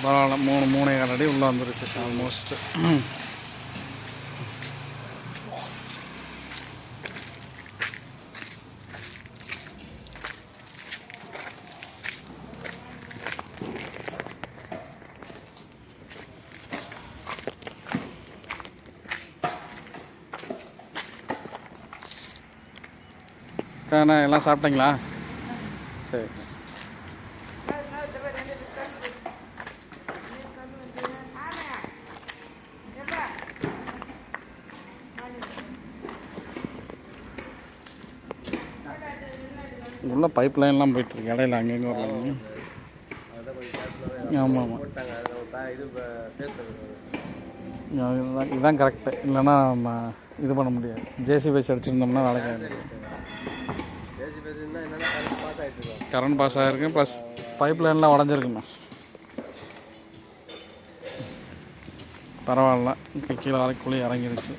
பரவாயில்ல, 3.25 அடி உள்ளே வந்துருச்சு ஆல்மோஸ்ட்டு. அண்ணா எல்லாம் சாப்பிட்டீங்களா? சரி. உள்ள பைப் லைன்லாம் போயிட்டுருக்கு இடையில அங்கேயும் வரலாங்க. ஆமாம் ஆமாம், இதுதான் கரெக்டு. இல்லைன்னா நம்ம இது பண்ண முடியாது. ஜேசிபி வச்சு அடிச்சிருந்தோம்னா வேலைக்கு ஆகிடும். கரண்ட் பாஸ் ஆகிருக்கு, ப்ளஸ் பைப் லைன்லாம் உடஞ்சிருக்குண்ணா. பரவாயில்ல, கீழே வரைக்கும் குழி இறங்கிருச்சு.